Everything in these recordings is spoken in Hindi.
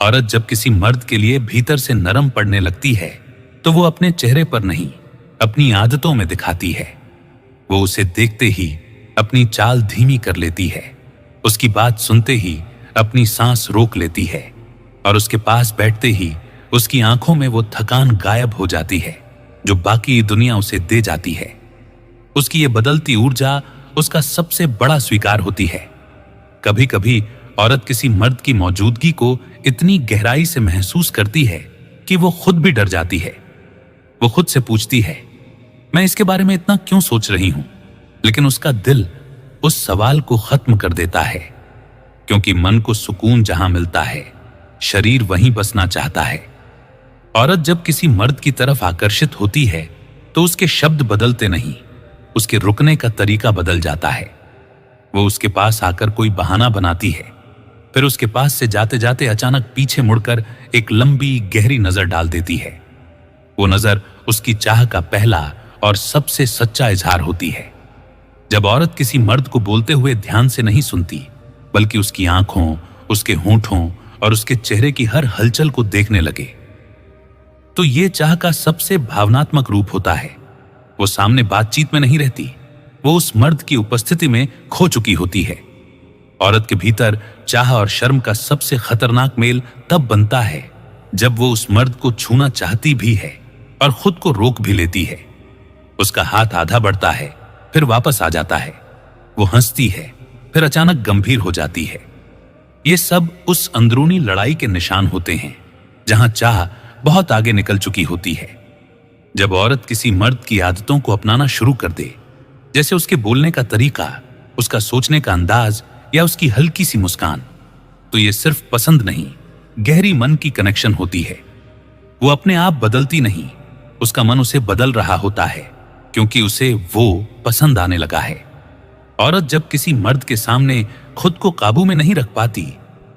औरत जब किसी मर्द के लिए भीतर से नरम पड़ने लगती है तो वो अपने चेहरे पर नहीं, अपनी आदतों में दिखाती है। वो उसे देखते ही अपनी चाल धीमी कर लेती है, उसकी बात सुनते ही अपनी सांस रोक लेती है और उसके पास बैठते ही उसकी आंखों में वो थकान गायब हो जाती है जो बाकी दुनिया उसे दे जाती है। उसकी ये बदलती ऊर्जा उसका सबसे बड़ा स्वीकार होती है। कभी कभी औरत किसी मर्द की मौजूदगी को इतनी गहराई से महसूस करती है कि वो खुद भी डर जाती है। वो खुद से पूछती है, मैं इसके बारे में इतना क्यों सोच रही हूं? लेकिन उसका दिल उस सवाल को खत्म कर देता है, क्योंकि मन को सुकून जहां मिलता है, शरीर वहीं बसना चाहता है। औरत जब किसी मर्द की तरफ आकर्षित होती है तो उसके शब्द बदलते नहीं, उसके रुकने का तरीका बदल जाता है। वो उसके पास आकर कोई बहाना बनाती है, फिर उसके पास से जाते जाते अचानक पीछे मुड़कर एक लंबी गहरी नजर डाल देती है। वो नजर उसकी चाह का पहला और सबसे सच्चा इजहार होती है। जब औरत किसी मर्द को बोलते हुए ध्यान से नहीं सुनती, बल्कि उसकी आंखों, उसके होंठों और उसके चेहरे की हर हलचल को देखने लगे, तो ये चाह का सबसे भावनात्मक रूप होता है। वो सामने बातचीत में नहीं रहती, वो उस मर्द की उपस्थिति में खो चुकी होती है। औरत के भीतर चाह और शर्म का सबसे खतरनाक मेल तब बनता है जब वो उस मर्द को छूना चाहती भी है और खुद को रोक भी लेती है। उसका हाथ आधा बढ़ता है, फिर वापस आ जाता है। वो हंसती है, फिर अचानक गंभीर हो जाती है। ये सब उस अंदरूनी लड़ाई के निशान होते हैं जहां चाह बहुत आगे निकल चुकी होती है। जब औरत किसी मर्द की आदतों को अपनाना शुरू कर दे, जैसे उसके बोलने का तरीका, उसका सोचने का अंदाज या उसकी हल्की सी मुस्कान, तो ये सिर्फ पसंद नहीं, गहरी मन की कनेक्शन होती है। वो अपने आप बदलती नहीं, उसका मन उसे बदल रहा होता है, क्योंकि उसे वो पसंद आने लगा है। औरत जब किसी मर्द के सामने खुद को काबू में नहीं रख पाती,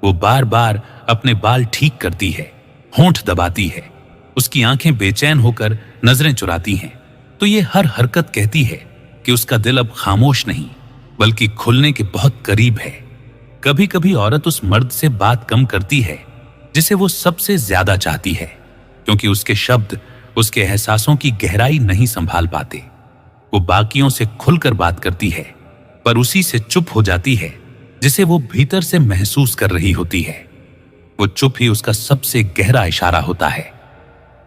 वो बार बार अपने बाल ठीक करती है, होंठ दबाती है, उसकी आंखें बेचैन होकर नजरें चुराती हैं, तो ये हर हरकत कहती है कि उसका दिल अब खामोश नहीं, बल्कि खुलने के बहुत करीब है। कभी कभी औरत उस मर्द से बात कम करती है जिसे वो सबसे ज्यादा चाहती है, क्योंकि उसके शब्द उसके एहसासों की गहराई नहीं संभाल पाते। वो बाकियों से खुलकर बात करती है, पर उसी से चुप हो जाती है जिसे वो भीतर से महसूस कर रही होती है। वो चुप ही उसका सबसे गहरा इशारा होता है।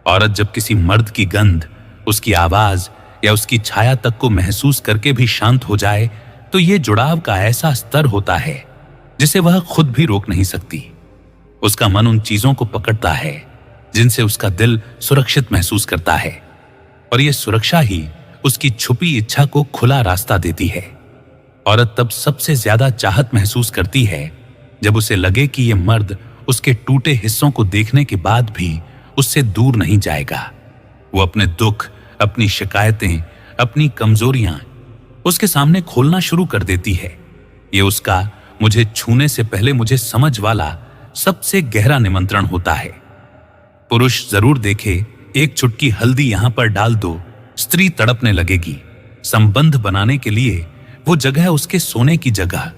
औरत जब किसी मर्द की गंध, उसकी आवाज या उसकी छाया तक को महसूस करके भी शांत हो जाए, तो ये जुड़ाव का ऐसा स्तर होता है जिसे वह खुद भी रोक नहीं सकती। उसका मन उन चीजों को पकड़ता है जिनसे उसका दिल सुरक्षित महसूस करता है, और यह सुरक्षा ही उसकी छुपी इच्छा को खुला रास्ता देती है। औरत तब सबसे ज्यादा चाहत महसूस करती है जब उसे लगे कि यह मर्द उसके टूटे हिस्सों को देखने के बाद भी उससे दूर नहीं जाएगा। वो अपने दुख, अपनी शिकायतें, अपनी कमजोरियां उसके सामने खोलना शुरू कर देती है। ये उसका मुझे छूने से पहले मुझे समझ वाला सबसे गहरा निमंत्रण होता है। पुरुष जरूर देखे, एक चुटकी हल्दी यहां पर डाल दो, स्त्री तड़पने लगेगी। संबंध बनाने के लिए वो जगह उसके सोने की जगह,